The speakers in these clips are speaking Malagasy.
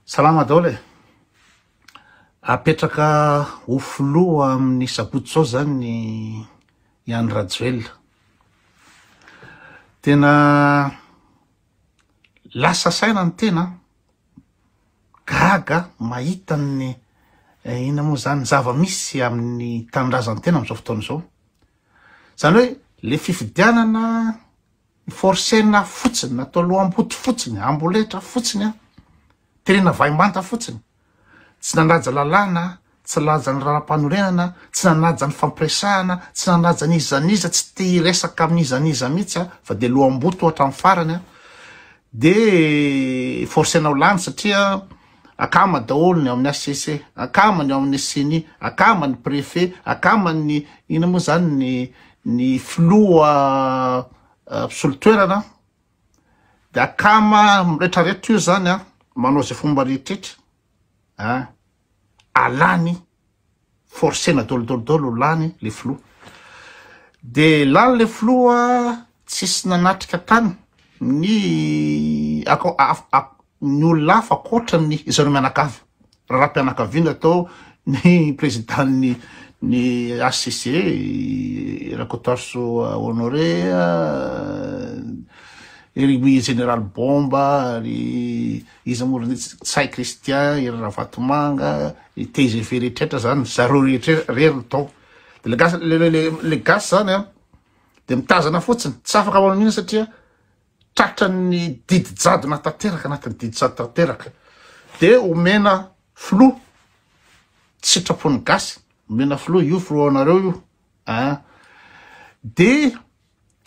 Salama daholo apetraka ho filoha amin'ny sabotsy zao zany Iany Rajoelina. Tena lasa saina ny tena gaga mahita ny ina moa zany zava-misy amin'ny tanindrazan'ny tena amin'izao fotoana izao. Zany hoe le fifidianana forcena fotsiny natao lohamboto fotsiny, amboletra fotsiny tenena vaimanta fotsiny. Tsy nanaja lalàna, tsy nanaja ny raram-panorenana, tsy nanaja ny fampiresahana, tsy nanaja ny izaniza, tsy te hiresaka amin'ny izaniza mihitsy fa de lohamboto ohatra amin'ny farany de forcena ho lany satria akama daholo ny amin'ny ACC, akama ny amin'ny CENI, akama ny préfet, akama ny ina moa zany ny filoha mpisolo-toerana de akama rehetrarehetra io zany manao zay fomba rehetrrehetra alany forcena dolodolodolo lany le filoha de lany le filoha tsisy nanatrika tany ny olona hafa akoatran'ny zareo mianakavy raha-pianakaviana atao ny président ny ACC Rakotoarso Honoré ry général Bomba ry izy amorony Tsay Christian ry Ravatomanga ry TGV rehetrrehetra zany zareo rehetra rery tao de le gasy zany de mitazana fotsiny tsy afaka manao satria tratrany didijadona tanteraka anatin'ny didijado tanteraka de omena filoha tsy sitrapony gasy omena filoha io filohanareo io de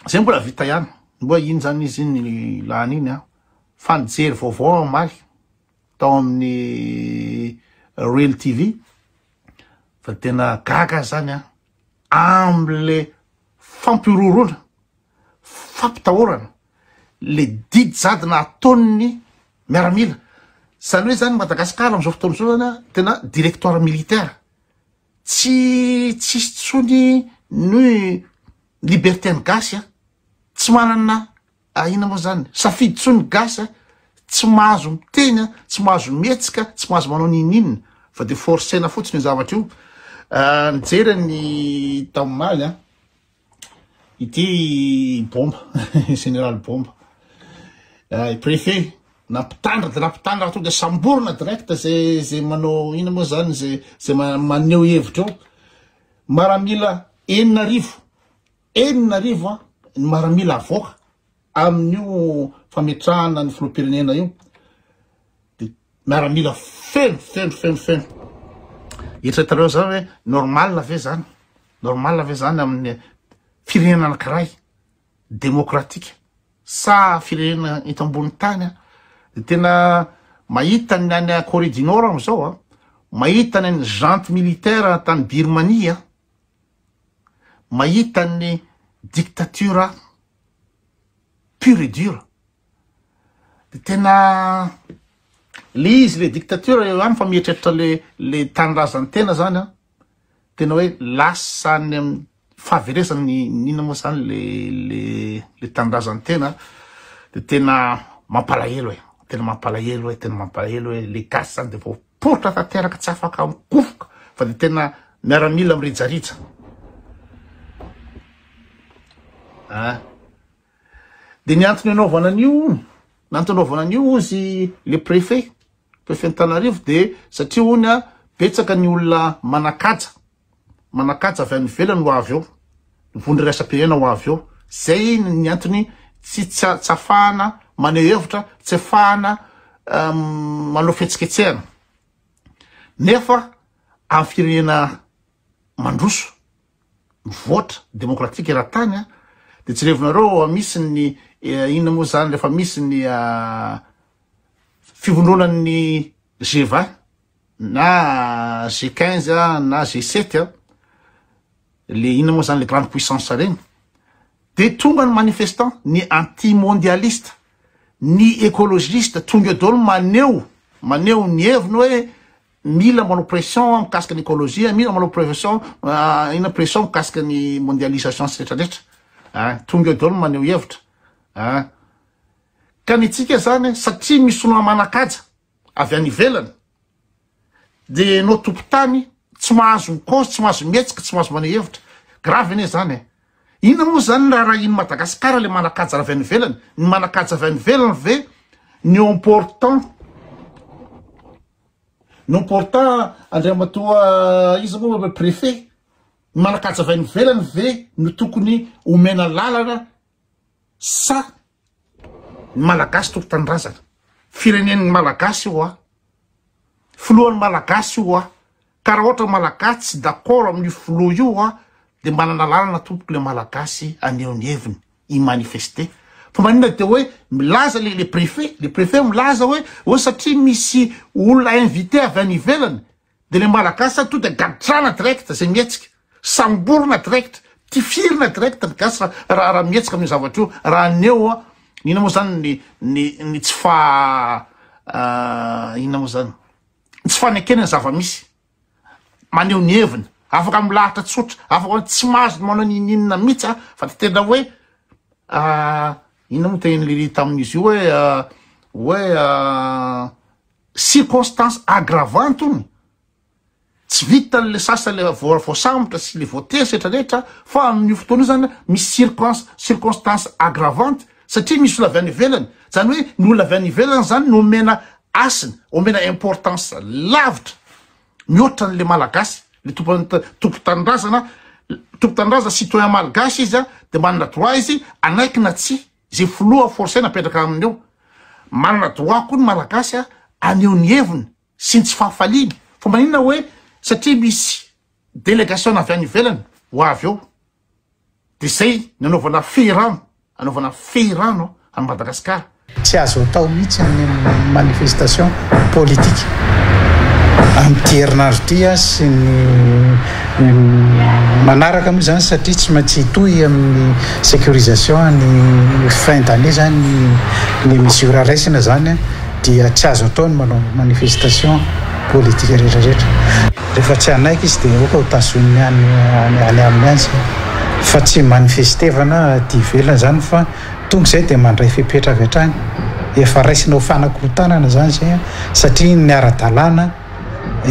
zay mbola vita ihany mbola iny zany izy ny lany iny fanjery vaovao amaly tao amin'ny Real TV fa tena gaga zany amle fampirorona fampitahorana le didijadona ataony miaramila zany hoe zany Madagasikara am'izao fotoana zao zany tena directoire militaire tsy tsony ny liberté ny gasy tsy manana ina moa zany safidy tsony gasy tsy mahazo miteny tsy mahazo mihetsika tsy mahazo manao ninina fa de forcena fotsiny zavatra io nijery ny taminaly ity Bomba général Bomba préfet nampitandra de nampitandra tonga de samborona direct zay manao ina moa zany zay maneho hevitra eo maramila enina rivo ny maramila avoaka amin'io fametrahana ny filoham-pirenena io de maramila feno eritreretareo zany hoe normal ve zany amin'ny firenena anankiray demokratika sa firenena eto ambony tany de tena mahita ny any Corée du Nord am'izao mahita ny junte militaire tany Birmanie mahita ny dictature pure et dure de tena le izy le dictature eo any fa mieritreritra le tanindrazany tena zany tena hoe lasany fahaveresany nina moa zany le tanindrazany tena de tena mampalahelo hoe le gasy zany de voaporitra tanteraka tsy afaka mikofoka fa de tena miaramila amirijarija de ny antony anaovana an'io ozy le préfet Antananarivo de satria ony betsaka ny olona manakaja avy any ivelany ho avy eo nivondry raisam-pirenena ho avy eo zay ny antony tsy afahana maneho hevitra tsy afahana manao fihetsiketsehana nefa amin'ny firenena mandroso mivoatra demokratika eran-tany de tsy revinareo misy ny inona moa zany rehefa misy ny fivondronan'ny G20 na G15 na G7 le inona moa zany le grande puissance reny de tonga ny manifestant ny anti-mondialiste ny écologiste tonga daholo maneho ny heviny hoe mila manao pression mikasika ny écologie mila manao pression mikasika ny mondialisation sy rehetrarehetra tonga daholo maneho hevitra ka ny tsika zany satria misy olona manakaja avy any ivelany de no tompotany tsy mahazo mikozy tsy mahazo mietsika tsy mahazo maneho hevitra grave ane zany ina moa zany raha iny Madagasikara le manakaja avy any ivelany ny manakaja avy any ivelany ve ny important andriamatoa izy moa préfet ny manakaja avy any ivelany ve no tokony omena lalana sa ny malagasy tokotandrazana firenen'ny malagasy io filohan'ny malagasy io ka raha ohatra malagasy tsy d'accord amin'ny filoha io de manana lalana tompoko le malagasy aneho ny heviny i manifester fa manina de hoe milaza le préfet milaza hoe satria misy olona invité avy any ivelany de le malagasy to de gadrana direct zay mietsika samborona direct tifirina direct ny gasy raha mietsika amin'ny zavatra io raha aneo ina moa zany ny tsy ina moa zany tsy fanekena ny zava-misy maneho ny heviny afaka milahatra tsotra afaka tsy mahazo manao ninina mihitsy fa tena hoe ina moa tenyle tamin'izy io hoe circonstance aggravante ony tsy vita le sasa le voasambotra sy le voatery setrarehetra fa amin'io fotoana io zany misy circonstance aggravante satria misy olona avy any ivelany zany hoe ny olona avy any ivelany zany no omena asiny omena importance lavitra mihoatra n'le malagasy le tompotanindrazana citoyen malagasy izy de manana droit izy anaiky na tsy zay filoha forcé napetraka amin'eo manana droit koa ny malagasy aneho ny heviny sy ny tsy fahafaliany fa maninona hoe satria misy délégation avy any ivelany ho avy eo de zay ny anaovana feirano any Madagasikara tsy azo atao mihitsy ny manifestation politique amin'ny herinandro ty sy ny manaraka moa zany satria tsy maintsy hitohy amin'ny sécurisation ny fin d'année zany ny mesure raisina zany dia tsy azo atao ny manao manifestation politique rehetrarehetra rehefa tsy anaiky izy de oka ho tazony any amin'ny azy fa tsy manifestevana ty ivelany zany fa tonga zay de mandray fepetra avy hatrany efa raisina ho fanakorotanana zany zay satria ny ara-dalàna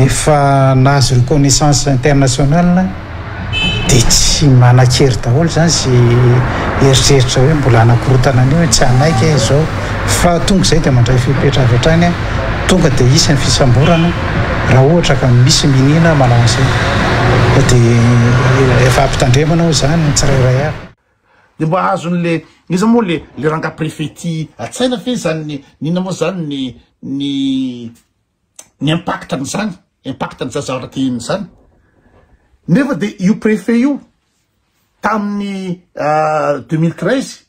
efa nahazo reconnaissance internationale de tsy manakery daholo zany sy eritreritra hoe mbola anakorotana anio hoe tsy anaiky zao fa tonga zay de mandray fepetra avy hatrany tonga de isan'ny fisamborana raha ohatra ka misy minina manao zay de efa ampitandremana ho zany tsirairay avy de mba azon'le izy moa le ranga préfety atsaina fe zany nina moa zany ny impactany zany impactany zavatra teny zany nefa de io préfet io tamin'ny 2013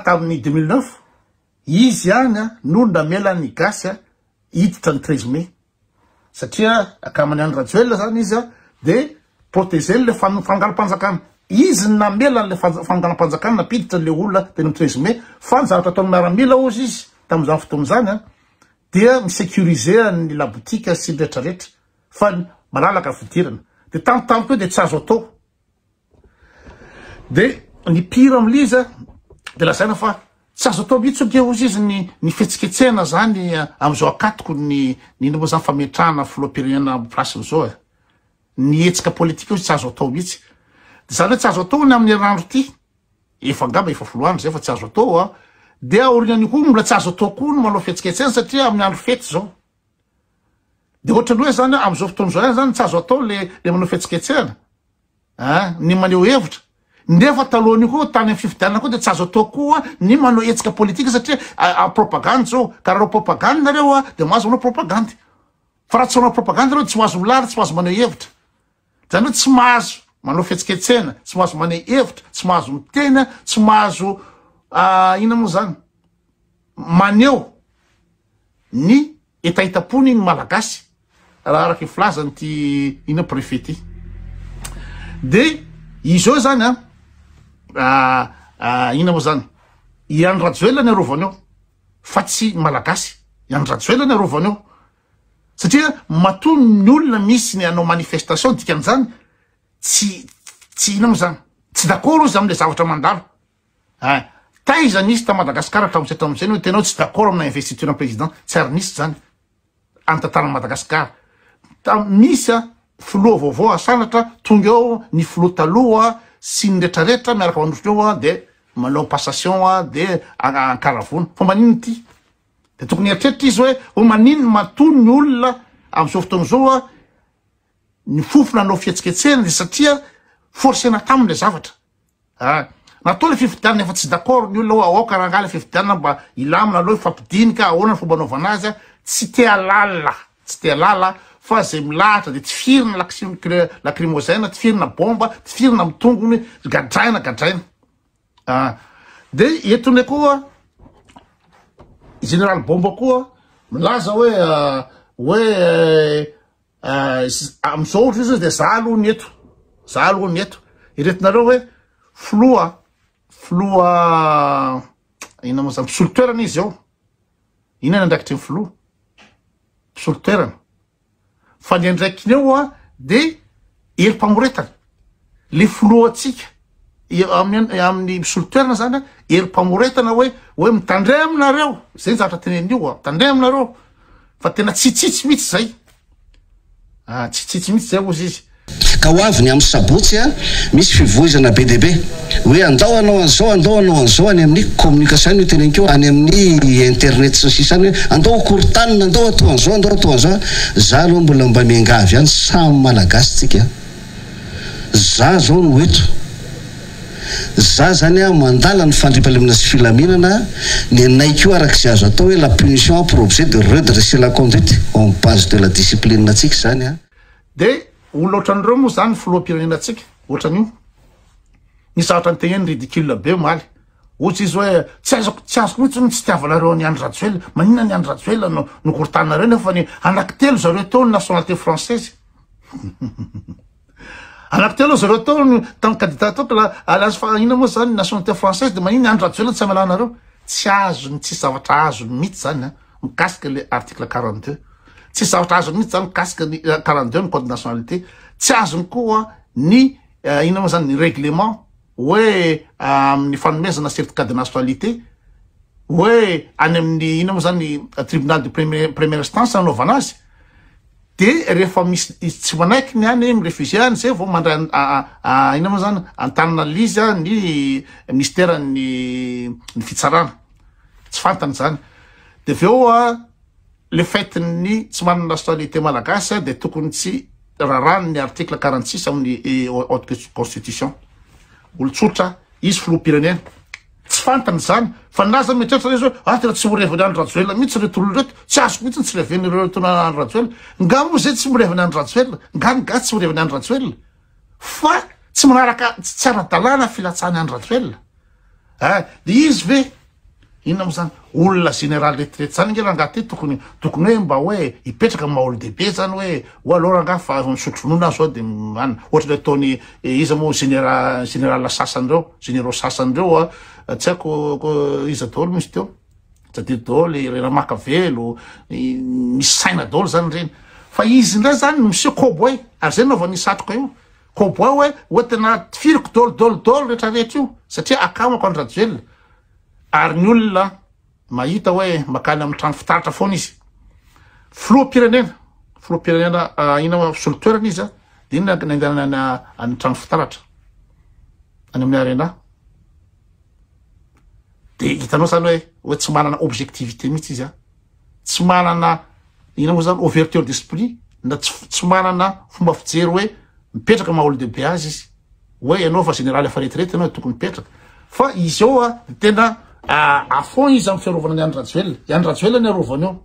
tamin'ny 2009 izy any no ndamelany gasy hiditra ny 13 mai satria akamany any Rajoelina zany izy de protéger le fangalam-panjakana izy namela le fangalam-panjakana napiditra le olona de ny 13 mai fa ny zavatra ataony miaramila ozy izy tamin'izany fotoana zany dia misécuriser ny labotika sy rehetrarehetra fa malalaka fidirana de tampotampo de tsy azo atao de ny pire am'liza de lazaina fa tsy azo atao mihitsy oge ozy izy ny fetsiketsehana zany am'izao akatoko ny moa zany fametrahana filoam-pirenena plasiny zao ny etsika politika ozy tsy azo atao mihitsy de zany hoe tsy azo atao ny amin'ny randro ty efa ngamba efa foloandro zay fa tsy azo atao de aorinany koa mbola tsy azo atao koa no manao fetsiketsehana satria amin'ny andro fety zao de ohatrany hoe zany am'izao fotoana zao zany tsy azo atao le manao fetsiketsehana ny maneho hevitra nefa talohany koa tany amin'ny fifidianana koa de tsy azo atao koa ny manao etsika politika satria propagande zao ka raha propagande nareo de mahazo manao propagande fa raha tsy manao propagande nareo tsy mahazo milary tsy mahazo maneho hevitra zany hoe tsy mahazo manao fetsiketsehana tsy mahazo maneho hevitra tsy mahazo mitena tsy mahazo ina moa zany maneho ny etaitapony ny malagasy raha araky filazany ty ina préfet ty de izao zany ina moa zany iany Rajoelina ny arovany eo fa tsy malagasy iany Rajoelina ny arovany eo satria matony ny olona misy ny anao manifestation dikan'izany tsy ina moa zany tsy d'accord izy am'le zavatra mandalo taiza nisy ta Madagasikara hatramin'izay hoe tenao tsy d'accord amina investiture président tsy ary nisy zany antantarana Madagasikara misy filoha vaovao asanatra tonga eo ny filoha taloha sy ny retraretra miaraka mandrositra eo de manao passation de ankaravona fa manino ty de tokony eritreritra izy hoe manino matony ny olona amin'izao fotoana zao ny fofona anao fihetsiketsehana de satria forcena taminy le zavatra natao le fifidianana efa tsy d'accord ny olona ao karangala fifidianana mba ilamina aloha ifampidinika ahoana ny fomba anaovana azy tsy te alala fa zay milahatra de tsy firina lacrymogène tsy firina bomba tsy firina mitongony gadraina de etony koa général bomba koa milaza hoe am'izao ohatra izy de za aloha ny eto iretinareo hoe filoha ina moa zany mpisolotoerana izy ao inana andraikitry ny filoha mpisolotoerana fa ny andraikiny eo de erim-pamoretana le filoha atsika amin'ny mpisolotoerana zany erim-pamoretana hoe mitandray aminareo zay zavatra tenen'io mitandray aminareo fa tena tsitsitsy mihitsy zay tsitsitsy mihitsy zay ozy izy ka hoaviny amin'ny sabotsy misy fivoizana be deabe hoe andao anao an'izao any amin'ny communication io tenenkeo any amin'ny internet sy sisany hoe andao korontanina andao atao an'izao za aloha mbola mba miangavy any samy malagasy tsika za zao no eto za zany mandala ny fandripahalemina sy filaminana ny naikio arak'izay azo atao hoe la punition pour objet de redresser la conduite en base de la discipline atsika zany de olona ohatran'ireo moa zany filoha-pirenena atsika ohatran'io ny zavatra nytegneny ridicule be maly ohatsy izy hoe tsy azoko mihitsy ny tsy tiavanareo ny Andry Rajoelina maninona ny Andry Rajoelina no korontanareo nefa ny anankitelo zareo teo ny nationalité française anankitelo zareo teo tamin'ny candidat teo alazo fa ina moa zany nationalité française de manino ny Andry Rajoelina tsy amalanareo tsy azony tsy zavatra azony mihitsy zany mikasika le article 42 tsy zavatra azony mihitsy zany mikasika ny 42 ny code nationalité tsy azony koa ny ina moa zany ny règlement hoe amin'ny fanomezana certificat de nationalité hoe any amin'ny ina moa zany tribunal de première instance anaovana azy de rehefa misy tsy manaiky ny any mirefugie any zay vao mandray ina moa zany antanana lizy ny ministère ny fitsarana tsy fantany zany de aveo le fetiny tsy manana nationalité malagasy de tokony tsy rarany ny article 46 amin'ny haute constitution olotsotra izy filoha-pirenena tsy fantany zany fa naza mitratra izy hoe tena tsy mireviny Andry Rajoelina mihitsy reto olona reto tsy azoko mihitsy tsy reven'ireo tona Andry Rajoelina nga moa zay tsy mireviny Andry Rajoelina nga tsy mireviny Andry Rajoelina fa tsy manaraka tsy ara-dalàna filatsahany Andry Rajoelina de izy ve inona moa zany olona général retraite zany nge rangaha ty tokony hoe mba hoe ipetraka amin'ny maha olo-dehibe zany hoe aloha rangaha fa misotro ronono azy zao de mana ohatra le ataony iza moa général sasany généraux sasany reo tsy haiko iza daholo misy teo tsadiro daholo rena makavelo misy saina daholo zany reny fa izy indray zany monsieur Cowboy ary zay naova nisatroka io Cowboy hoe tena firiko daholo rehetrarehetra io satria akamako Andry Rajoelina ary ny olona mahita hoe makany amin'ny trano fitaratra foana izy filoha-pirenena ina fisolotoerana izy de ina nandehanana any trano fitaratra any amin'ny arena de hitanao zany hoe tsy manana objectivité mihitsy izy tsy manana ina moa zany ouverture d'esprit na tsy manana fomba fijery hoe mipetraka maha olo-dehibe azy izy hoe ianao fa général efa retraite ianao tokony mipetraka fa izy eo tena afon izy amin'ny fiarovana ny Andry Rajoelina ny arovany eo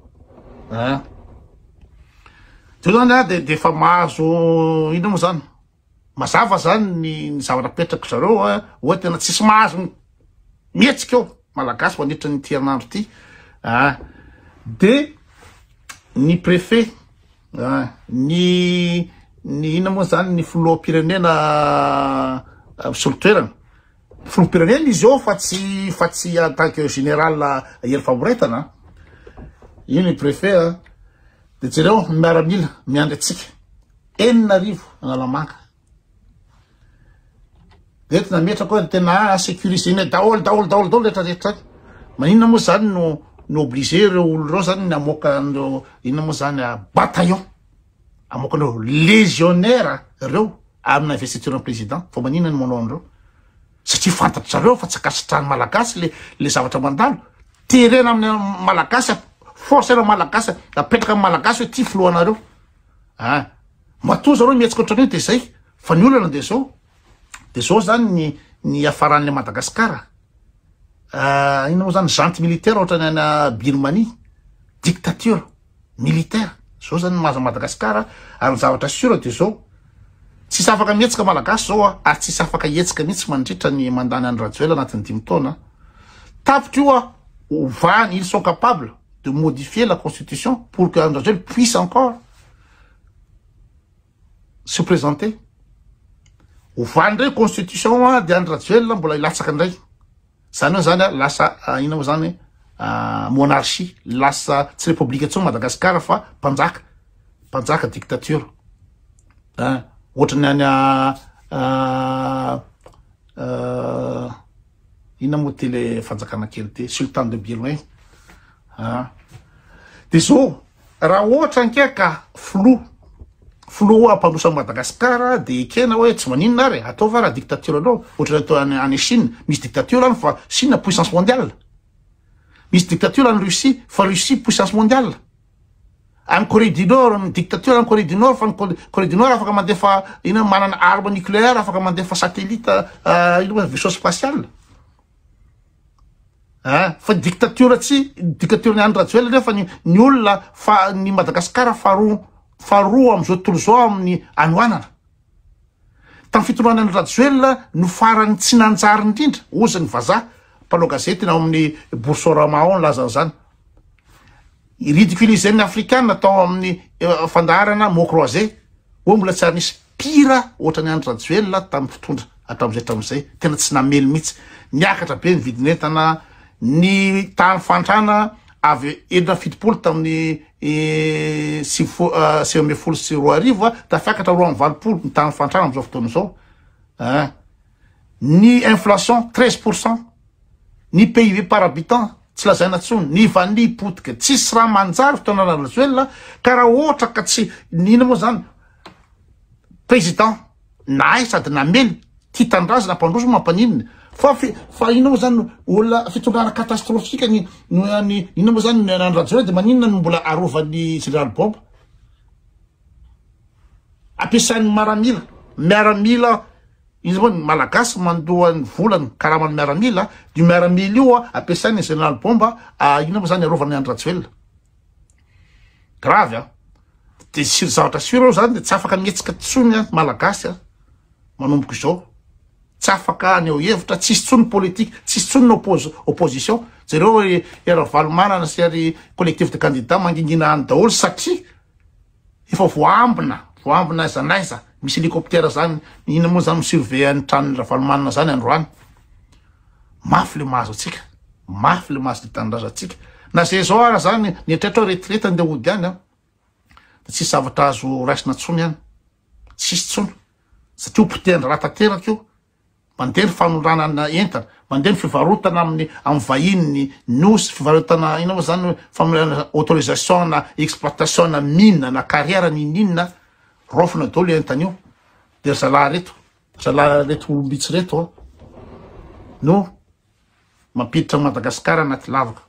teo zany de fa mahazo ina moa zany mazava zany ny zavatra petraka zareo hoe tena tsisy mahazo mihetsika eo malagasy mandritra ny tianandro ty de ny préfet ny ina moa zany ny filoha-pirenena fisolotoerana filoha-pirenena izy eo fa tsy attaque général hery-famoretana io ny préfet de jereo miaramila miandry atsika 9 agnalamanga retina metra koa tena sécurisé daholo retraretra maninona moa zany no obligé reo olo reo zany namoaka andreo inona moa zany bataillon amoaka andreo légionnaire reo amina investiture président fa maninona ny manao andreo satria fantatrareo fa tsy akasitrany malagasy le zavatra mandalo terena amin'ny malagasy force na malagasy apetraka amin'ny malagasy hoe ty filohanareo matoa zareo mietsika ohatran'io de zay fa ny olana de zao zany ny afaran'le Madagasikara ino moa zany junte militaire ohatrany ana Birmanie dictature militaire zao zany mahaza Madagasikara ary zavatra sura de zao tsisy afaka mietsika malagasy zao ary tsisy afaka hietsika mihitsy mandritra ny mandany any Rajoelina anatin'ny 5 taona tapitra io ovany ils sont capables de modifier la constitution pour que André Rajoelina puisse encore se présenter ovany ndray constitution de André Rajoelina mbola ilatsaka ndray zany zany lasa ina moa zany monarchie lasa tsy république tsony Madagasikara fa mpanjaka dictature ohatrany any ina moa tele fanjakana kely te sultan de Birmanie de zao raha ohatra anke ka flou ampandrosa Madagasikara de ekena hoe tsy maninona ary ataova raha dictature anao ohatra atao any Chine misy dictature any fa Chine puissance mondiale misy dictature any Russie fa Russie puissance mondiale any Corée du Nord ny dictature any Corée du Nord fa Corée du Nord afaka mandefa ina manana arme nucléaire afaka mandefa satellite ino vaisseau spatial fa dictature ny André Rajoelina nefa ny olona fa ny Madagasikara faharoa am'izao tontolo zao amin'ny anoanana tamin'ny fitondran'ny Rajoelina no farany tsy nanjary indrindra ozy ny vazaha mpanao gazety na amin'ny Boursorama ao nlaza zany ridiculiser ny africaine atao amin'ny fandaharana mot croisé hoe mbola tsy ary nisy pira ohatrany André Rajoelina tamin'ny fitondra hatramizay tena tsy namely mihitsy niakatra be ny vidinentana ny tany fantrana avy enina fitopolo tamin'ny 2024 tafiakatra 20 ny tany fantrana am'izao fotoana zao ny inflation 13%, ny PIB par habitant tsy lazaina tsony ny vanille potika tsisy raha manjary fotoana Rajoelina ka raha ohatra ka tsy nina moa zany président nahay sady namely tia tandrazana mpandroso mampaninina fa ino moa zany olona fitondrana catastrophique ino moa zany ny Rajoelina de maninona no mbola arovan'ny général Bomba ampiasan'ny miaramila izy moa ny malagasy mandohan'ny volany karamany miaramila dy miaramila io ampiasan'ny général Bomba ino moa zany arovan'ny André Rajoelina grave de zavatra sura zany de tsy afaka mietsika tsony malagasy manomboka izao tsy afaka ny hevitra tsisy tsony politique tsisy tsony opposition zareo era valomanana sy ary collectif de candidat mangingina any daholo satria efa voambina zanaiza misy hélicoptère zany ina moa zany misurveille ny tranony valomanana zany androany mafy le mahazo atsika mafy le mahazo litandraza atsika na zay zao ara zany nietratra retraite andeha ody any da tsisy zavatra azo raisina tsony any tsisy tsony satria opotehany raha tanteraky io mandeha ny fanondranana entana mandeha ny fivarotana amin'ny vahiny nosy fivarotana ina moa zany autorisation na exploitation na mine na carrière ninina rofina daholo entan'io de zalahy reto olom-bitsy reto no mampiditra Madagasikara anaty lavaka